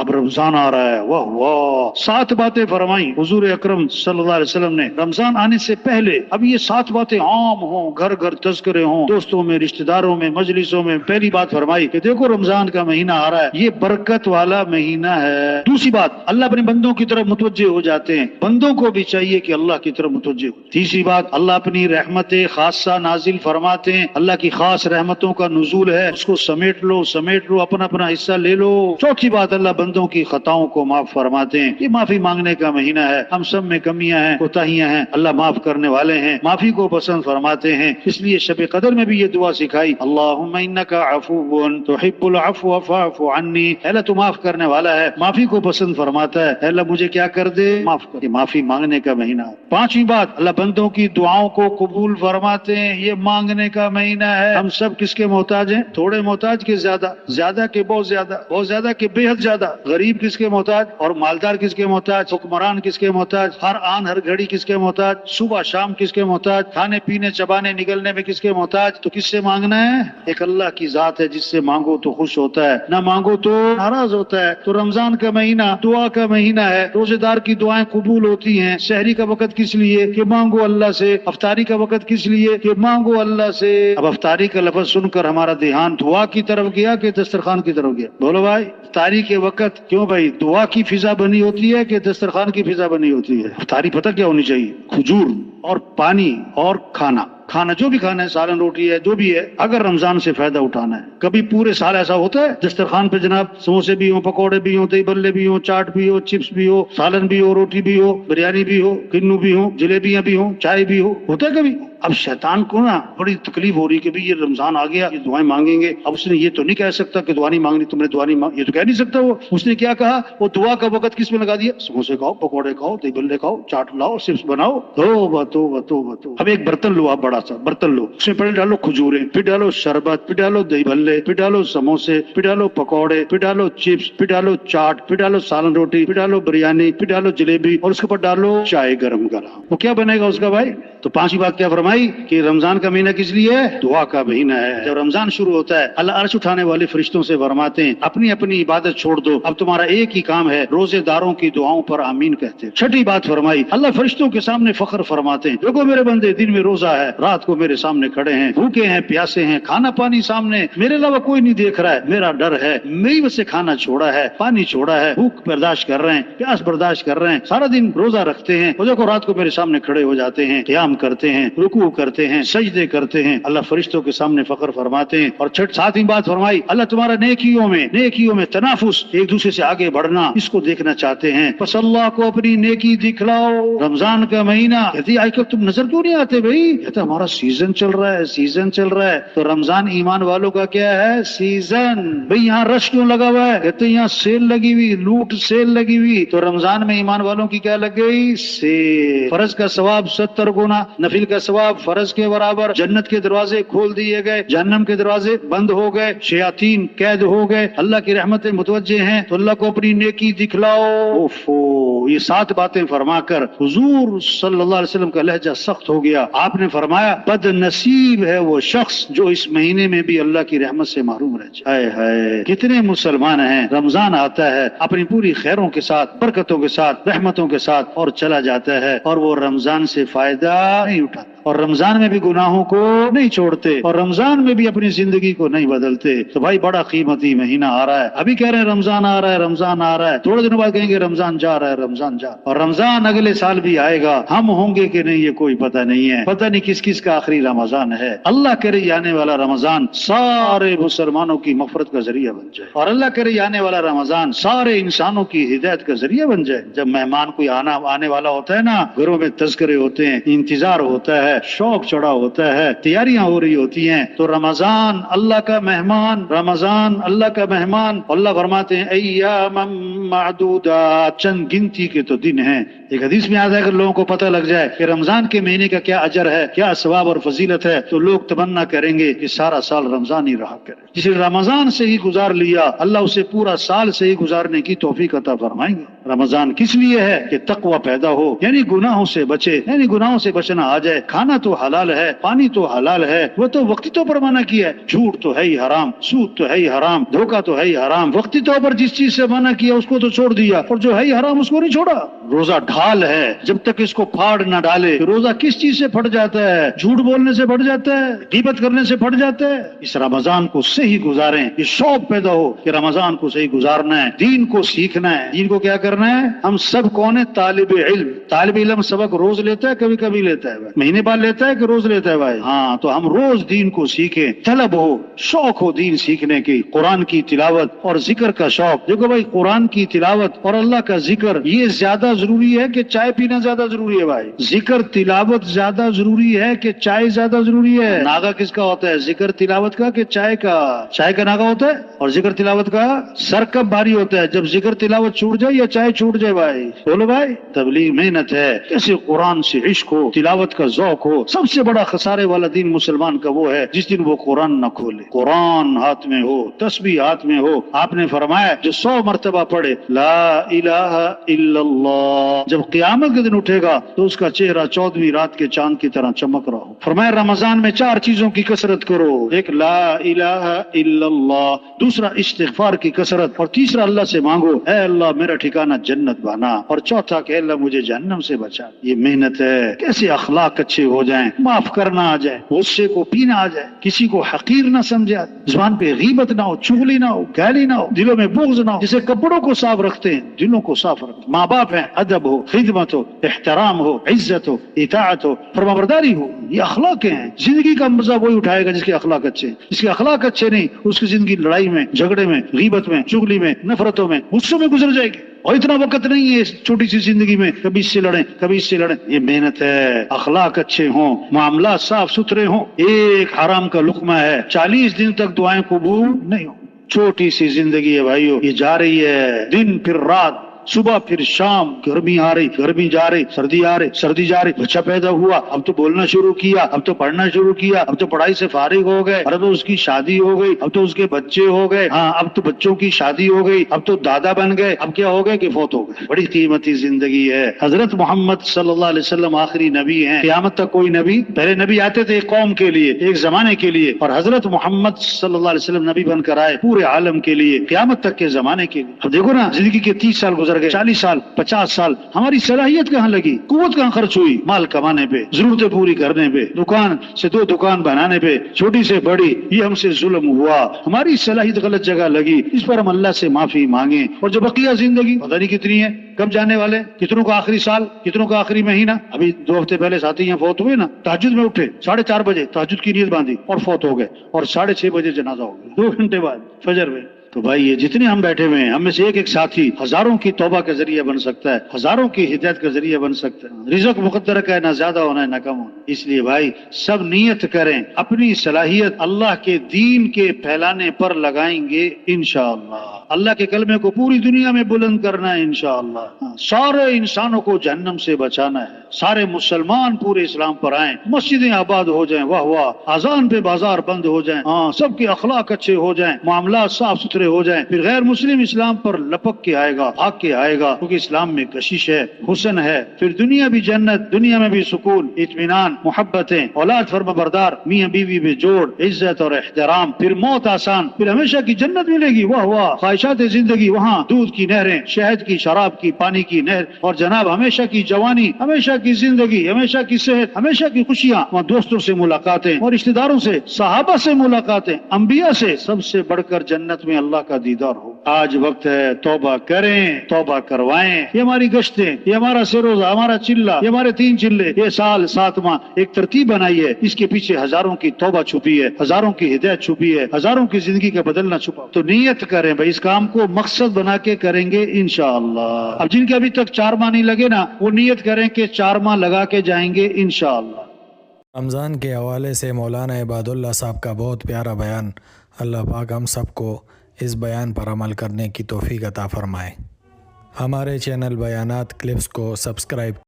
اب رمضان آ رہا ہے، واہ واہ، 7 باتیں فرمائی حضور اکرم صلی اللہ علیہ وسلم نے رمضان آنے سے پہلے۔ اب یہ 7 باتیں عام ہوں، گھر گھر تذکرے ہوں، دوستوں میں، رشتہ داروں میں، مجلسوں میں۔ پہلی بات فرمائی کہ دیکھو رمضان کا مہینہ آ رہا ہے، یہ برکت والا مہینہ ہے۔ دوسری بات، اللہ اپنے بندوں کی طرف متوجہ ہو جاتے ہیں، بندوں کو بھی چاہیے کہ اللہ کی طرف متوجہ ہو۔ تیسری بات، اللہ اپنی رحمت خاصہ نازل فرماتے ہیں، اللہ کی خاص رحمتوں کا نزول ہے، اس کو سمیٹ لو، اپنا اپنا حصہ لے لو۔ چوتھی بات، اللہ بندوں کی خطاؤں کو معاف فرماتے ہیں، یہ معافی مانگنے کا مہینہ ہے، ہم سب میں کمیاں ہیں، کوتاہیاں ہیں، اللہ معاف کرنے والے ہیں، معافی کو پسند فرماتے ہیں۔ اس لیے شب قدر میں بھی یہ دعا سکھائی، اللہم انک عفو تحب العفو فاعف عنی، اے اللہ تو معاف کرنے والا ہے، معافی کو پسند فرماتا ہے، اے اللہ مجھے کیا کر دے، معاف کر۔ یہ معافی مانگنے کا مہینہ ہے۔ پانچویں بات، اللہ بندوں کی دعاؤں کو قبول فرماتے ہیں، یہ مانگنے کا مہینہ ہے۔ ہم سب کس کے محتاج ہیں؟ تھوڑے محتاج کے زیادہ، زیادہ کے بہت زیادہ، بہت زیادہ کے بے حد زیادہ۔ غریب کس کے محتاج اور مالدار کس کے محتاج؟ حکمران کس کے محتاج؟ ہر آن ہر گھڑی کس کے محتاج؟ صبح شام کس کے محتاج؟ کھانے پینے چبانے نگلنے میں کس کے محتاج؟ تو کس سے مانگنا ہے؟ ایک اللہ کی ذات ہے جس سے مانگو تو خوش ہوتا ہے، نہ مانگو تو ناراض ہوتا ہے۔ تو رمضان کا مہینہ دعا کا مہینہ ہے، روزے دار کی دعائیں قبول ہوتی ہیں۔ سحری کا وقت کس لیے؟ کہ مانگو اللہ سے۔ افطاری کا وقت کس لیے؟ کہ مانگو اللہ سے۔ اب افطاری کا لفظ سن کر ہمارا دھیان دعا کی طرف گیا کہ دسترخوان کی طرف گیا؟ بولو بھائی، افطاری کے وقت کیوں بھائی دعا کی فضا بنی ہوتی ہے کہ دسترخوان کی فضا بنی ہوتی ہے؟ افطاری پتہ کیا ہونی چاہیے؟ کھجور اور پانی اور کھانا جو بھی کھانا ہے، سالن روٹی ہے، جو بھی ہے، اگر رمضان سے فائدہ اٹھانا ہے۔ کبھی پورے سال ایسا ہوتا ہے دسترخوان پہ جناب سموسے بھی ہوں، پکوڑے بھی ہوں، دہی بلے بھی ہوں، چاٹ بھی ہو، چپس بھی ہو، سالن بھی ہو، روٹی بھی ہو، بریانی بھی ہو، کنو بھی ہو، جلیبیاں بھی ہوں، چائے بھی ہو، ہوتا ہے کبھی؟ اب شیطان کو نا بڑی تکلیف ہو رہی کہ یہ رمضان آ گیا، یہ دعائیں مانگیں گے۔ اب اس نے یہ تو نہیں کہہ سکتا کہ دعا نہیں مانگنی، تم نے دعا نہیں مانگ، یہ تو کہہ نہیں سکتا وہ۔ اس نے کیا کہا؟ وہ دعا کا وقت کس میں لگا دیا؟ سموسے کھاؤ، پکوڑے کھاؤ، دہی بلے کھاؤ، چاٹ لاؤ، چپس بناؤ۔ توبہ توبہ توبہ توبہ۔ اب ایک برتن لو، آپ بڑا سا برتن لو، اس میں پہلے ڈالو کھجوریں، پھر ڈالو شربت، پھر ڈالو دہی بھلے، پھر ڈالو سموسے، پھر ڈالو پکوڑے، پھر ڈالو چپس، پھر ڈالو چاٹ، پھر ڈالو سالن روٹی، پھر ڈالو بریانی، پھر ڈالو جلیبی، اور اس کے اوپر ڈالو چائے گرم گرم۔ وہ کیا بنے گا اس کا بھائی؟ تو پانچویں بات کیا فرمائی کہ رمضان کا مہینہ کس لیے ہے؟ دعا کا مہینہ ہے۔ جب رمضان شروع ہوتا ہے، اللہ عرش اٹھانے والے فرشتوں سے فرماتے ہیں اپنی اپنی عبادت چھوڑ دو، اب تمہارا ایک ہی کام ہے، روزے داروں کی دعاؤں پر آمین کہتے ہیں۔ چھٹی بات فرمائی، اللہ فرشتوں کے سامنے فخر فرماتے ہیں، دیکھو میرے بندے دن میں روزہ ہے، رات کو میرے سامنے کھڑے ہیں، بھوکے ہیں، پیاسے ہیں، کھانا پانی سامنے، میرے علاوہ کوئی نہیں دیکھ رہا ہے، میرا ڈر ہے، میری وجہ سے کھانا چھوڑا ہے، پانی چھوڑا ہے، بھوک برداشت کر رہے ہیں، پیاس برداشت کر رہے ہیں، سارا دن روزہ رکھتے ہیں، اور دیکھو رات کو میرے سامنے کھڑے ہو جاتے ہیں، قیام کرتے ہیں، رکوع کرتے ہیں، سجدے کرتے ہیں، اللہ فرشتوں کے سامنے فخر فرماتے ہیں۔ اور ساتویں بات فرمائی، اللہ تمہارا نیکیوں میں تنافس، ایک دوسرے سے آگے بڑھنا، اس کو دیکھنا چاہتے ہیں، پس اللہ کو اپنی نیکی دکھلاؤ۔ رمضان کا مہینہ کہتی آج کل تم نظر کیوں نہیں آتے بھائی؟ کہتا ہمارا سیزن چل رہا ہے۔ تو رمضان ایمان والوں کا کیا ہے؟ سیزن۔ بھئی یہاں رش کیوں لگا ہوا ہے؟ کہتے یہاں سیل لگی ہوئی، لوٹ سیل لگی ہوئی۔ تو رمضان میں ایمان والوں کی کیا لگ گئی؟ سیل۔ فرض کا ثواب 70 گنا، نفل کا ثواب فرض کے برابر، جنت کے دروازے کھول دیے گئے، جہنم کے دروازے بند ہو گئے، شیاطین قید ہو گئے، اللہ کی رحمتیں متوجہ ہیں، تو اللہ کو اپنی نیکی دکھلاؤ۔ یہ 7 باتیں فرما کر حضور صلی اللہ علیہ وسلم کا لہجہ سخت ہو گیا۔ آپ نے فرمایا بد نصیب ہے وہ شخص جو اس مہینے میں بھی اللہ کی رحمت سے محروم رہ جائے۔ ہائے ہائے، کتنے مسلمان ہیں رمضان آتا ہے اپنی پوری خیروں کے ساتھ، برکتوں کے ساتھ، رحمتوں کے ساتھ، اور چلا جاتا ہے، اور وہ رمضان سے فائدہ نہیں اٹھاتا، اور رمضان میں بھی گناہوں کو نہیں چھوڑتے، اور رمضان میں بھی اپنی زندگی کو نہیں بدلتے۔ تو بھائی بڑا قیمتی مہینہ آ رہا ہے، ابھی کہہ رہے ہیں رمضان آ رہا ہے، رمضان آ رہا ہے، تھوڑے دنوں بعد کہیں گے رمضان جا رہا ہے، رمضان جا، اور رمضان اگلے سال بھی آئے گا، ہم ہوں گے کہ نہیں یہ کوئی پتہ نہیں ہے، پتہ نہیں کس کس کا آخری رمضان ہے۔ اللہ کرے یہ آنے والا رمضان سارے مسلمانوں کی مغفرت کا ذریعہ بن جائے، اور اللہ کرے یہ آنے والا رمضان سارے انسانوں کی ہدایت کا ذریعہ بن جائے۔ جب مہمان کوئی آنے والا ہوتا ہے نا، گھروں میں تذکرے ہوتے ہیں، انتظار ہوتا ہے، شوق چڑھا ہوتا ہے، تیاریاں ہو رہی ہوتی ہیں، تو رمضان اللہ کا مہمان، رمضان اللہ کا مہمان۔ اللہ فرماتے ہیں ایام معدودات، چند گنتی کے تو دن ہیں، ایک حدیث میں آتا ہے اگر لوگوں کو پتہ لگ جائے کہ رمضان کے مہینے کا کیا اجر ہے، کیا ثواب اور فضیلت ہے، تو لوگ تمنا کریں گے کہ سارا سال رمضان ہی رہا کرے۔ جسے رمضان سے ہی گزار لیا، اللہ اسے پورا سال سے ہی گزارنے کی توفیق عطا فرمائیں گے۔ رمضان کس لیے ہے کہ تقوی پیدا ہو، یعنی گناہوں سے بچے، یعنی گناہوں سے بچنا آ جائے۔ کھانا تو حلال ہے، پانی تو حلال ہے، وہ تو وقتی طور پر منع کیا ہے۔ جھوٹ تو ہے ہی حرام، سود تو ہے ہی حرام، دھوکہ تو ہے ہی حرام۔ وقتی طور پر جس چیز سے منع کیا اس کو تو چھوڑ دیا، اور جو ہے ہی حرام اس کو نہیں چھوڑا۔ روزہ ڈھال ہے، جب تک اس کو پھاڑ نہ ڈالے، روزہ کس چیز سے پھٹ جاتا ہے؟ جھوٹ بولنے سے پھٹ جاتا ہے، غیبت کرنے سے پھٹ جاتا ہے۔ اس رمضان کو صحیح گزاریں، یہ شوق پیدا ہو کہ رمضان کو صحیح گزارنا ہے، دین کو سیکھنا ہے۔ دین کو کیا کرنا ہے؟ ہم سب کون ہے؟ طالب علم۔ طالب علم سبق روز لیتا ہے، کبھی کبھی لیتا ہے بھائی، مہینے بعد لیتا ہے کہ روز لیتا ہے بھائی؟ ہاں، تو ہم روز دین کو سیکھیں، طلب ہو، شوق ہو دین سیکھنے کی، قرآن کی تلاوت اور ذکر کا شوق۔ دیکھو بھائی، قرآن کی تلاوت اور اللہ کا ذکر یہ زیادہ ضروری ہے کہ چائے پینا زیادہ ضروری ہے بھائی؟ ذکر تلاوت زیادہ ضروری ہے کہ چائے زیادہ ضروری ہے؟ ناغا کس کا ہوتا ہے، ذکر تلاوت کا کہ چائے کا؟ چائے کا ناغا ہوتا ہے، اور ذکر تلاوت کا سر کب بھاری ہوتا ہے؟ جب ذکر تلاوت چھوٹ جائے یا چائے چھوٹ جائے بھائی؟ بولو بھائی، تبلیغ محنت ہے، کیسے قرآن سے عشق ہو، تلاوت کا ذوق ہو۔ سب سے بڑا خسارے والا دن مسلمان کا وہ ہے جس دن وہ قرآن نہ کھولے، قرآن ہاتھ میں ہو، تسبیح ہاتھ میں ہو۔ آپ نے فرمایا جو 100 مرتبہ پڑھے لا الہ الا اللہ، جب قیامت کے دن اٹھے گا تو اس کا چہرہ 14ویں رات کے چاند کی طرح چمک رہا ہو۔ فرمایا رمضان میں 4 چیزوں کی کثرت کرو، ایک لا الہ الا اللہ، دوسرا استغفار کی کثرت، اور تیسرا اللہ سے مانگو اے اللہ میرا ٹھکانہ جنت بنا، اور چوتھا کہ اللہ مجھے جہنم سے بچا۔ یہ محنت ہے، کیسے اخلاق اچھے ہو جائیں، معاف کرنا آ جائے، غصے کو پینا آ جائے، کسی کو حقیر نہ سمجھے، زبان پہ غیبت نہ ہو، چغلی نہ ہو، گالی نہ ہو، دلوں میں بغض نہ ہو۔ جسے کپڑوں کو صاف رکھتے ہیں دلوں کو صاف رکھتے، ماں باپ ہیں، ادب ہو، خدمت ہو، احترام ہو، عزت ہو، اطاعت ہو، فرمانبرداری ہو، یہ اخلاق ہیں۔ زندگی کا مزہ وہی اٹھائے گا جس کے اخلاق اچھے ہیں۔ جس کے اخلاق اچھے نہیں، اس کی زندگی لڑائی میں، جھگڑے میں، غیبت میں، چغلی میں، نفرتوں میں، غصوں میں گزر جائے گی۔ اور اتنا وقت نہیں ہے اس چھوٹی سی زندگی میں کبھی اس سے لڑیں کبھی اس سے لڑیں۔ یہ محنت ہے، اخلاق اچھے ہوں، معاملات صاف ستھرے ہوں۔ ایک حرام کا لقمہ ہے، 40 دن تک دعائیں قبول نہیں ہوں۔ چھوٹی سی زندگی ہے بھائیو، یہ جا رہی ہے، دن پھر رات، صبح پھر شام، گرمی آ رہی، گرمی جا رہی، سردی آ رہی، سردی جا رہی، بچہ پیدا ہوا، اب تو بولنا شروع کیا، اب تو پڑھنا شروع کیا، اب تو پڑھائی سے فارغ ہو گئے، اب تو اس کی شادی ہو گئی، اب تو اس کے بچے ہو گئے، ہاں اب تو بچوں کی شادی ہو گئی، اب تو دادا بن گئے، اب کیا ہو گئے کہ فوت ہو گئے۔ بڑی قیمتی زندگی ہے۔ حضرت محمد صلی اللہ علیہ وسلم آخری نبی ہیں، قیامت تک کوئی نبی، پہلے نبی آتے تھے ایک قوم کے لیے، ایک زمانے کے لیے، اور حضرت محمد صلی اللہ علیہ وسلم نبی بن کر آئے پورے عالم کے لیے، قیامت تک کے زمانے کے لیے۔ اب دیکھو نا، زندگی کے 30 سال گزر گئے، 40 سال، 50 سال، ہماری صلاحیت کہاں لگی، قوت کہاں خرچ ہوئی؟ مال کمانے پہ، ضرورتیں پوری کرنے پہ، دکان سے 2 دکان بنانے پہ، چھوٹی سے بڑی، یہ ہم سے ظلم ہوا، ہماری صلاحیت غلط جگہ لگی، اس پر ہم اللہ سے معافی مانگیں۔ اور جو بقیہ زندگی پتہ نہیں کتنی ہے، کب جانے والے، کتنوں کا آخری سال، کتنوں کا آخری مہینہ۔ ابھی 2 ہفتے پہلے ساتھی یہاں فوت ہوئے نا، تہجد میں اٹھے 4:30 بجے، تہجد کی نیت باندھی اور فوت ہو گئے، اور 6:30 بجے جنازہ ہو گیا، 2 گھنٹے بعد فجر میں۔ تو بھائی یہ جتنے ہم بیٹھے ہوئے ہیں، ہم میں سے ایک ایک ساتھی ہزاروں کی توبہ کا ذریعہ بن سکتا ہے، ہزاروں کی ہدایت کا ذریعہ بن سکتا ہے۔ رزق مقدر کا ہے، نہ زیادہ ہونا ہے نہ کم ہونا۔ اس لیے بھائی سب نیت کریں، اپنی صلاحیت اللہ کے دین کے پھیلانے پر لگائیں گے انشاءاللہ۔ اللہ کے کلمے کو پوری دنیا میں بلند کرنا ہے انشاءاللہ۔ سارے انسانوں کو جہنم سے بچانا ہے، سارے مسلمان پورے اسلام پر آئیں، مسجدیں آباد ہو جائیں، واہ واہ، اذان پہ بازار بند ہو جائیں، ہاں سب کے اخلاق اچھے ہو جائیں، معاملات صاف ستھرے ہو جائیں، پھر غیر مسلم اسلام پر لپک کے آئے گا، بھاگ کے آئے گا، کیونکہ اسلام میں کشش ہے، حسن ہے، پھر دنیا بھی جنت، دنیا میں بھی سکون، اطمینان، محبتیں، اولاد فرما بردار، میاں بیوی میں جوڑ، عزت اور احترام، پھر موت آسان، پھر ہمیشہ کی جنت ملے گی، واہ واہ، خواہشات زندگی وہاں، دودھ کی نہریں، شہد کی، شراب کی، پانی کی نہر، اور جناب ہمیشہ کی جوانی، ہمیشہ کی زندگی، ہمیشہ کی صحت، ہمیشہ کی خوشیاں، وہاں دوستوں سے ملاقاتیں اور رشتہ داروں سے، صحابہ سے ملاقاتیں، انبیاء سے، سب سے بڑھ کر جنت میں اللہ کا دیدار ہو۔ آج وقت ہے توبہ کریں، توبہ کروائیں۔ یہ ہماری گشتیں، یہ ہمارا سروزہ، ہمارا چلہ، یہ ہمارے 3 چلے، یہ سال 7 ماہ ایک ترتیب بنائی ہے، اس کے پیچھے ہزاروں کی توبہ چھپی ہے، ہزاروں کی ہدایت چھپی ہے، ہزاروں کی زندگی کا بدلنا چھپا۔ تو نیت کریں بھائی، اس کام کو مقصد بنا کے کریں گے انشاءاللہ۔ اب جن کے ابھی تک 4 ماہ نہیں لگے نا، وہ نیت کریں کہ 4 ماہ لگا کے جائیں گے انشاءاللہ۔ رمضان کے حوالے سے مولانا عباد اللہ صاحب کا بہت پیارا بیان، اللہ پاک ہم سب کو اس بیان پر عمل کرنے کی توفیق عطا فرمائے۔ ہمارے چینل بیانات کلپس کو سبسکرائب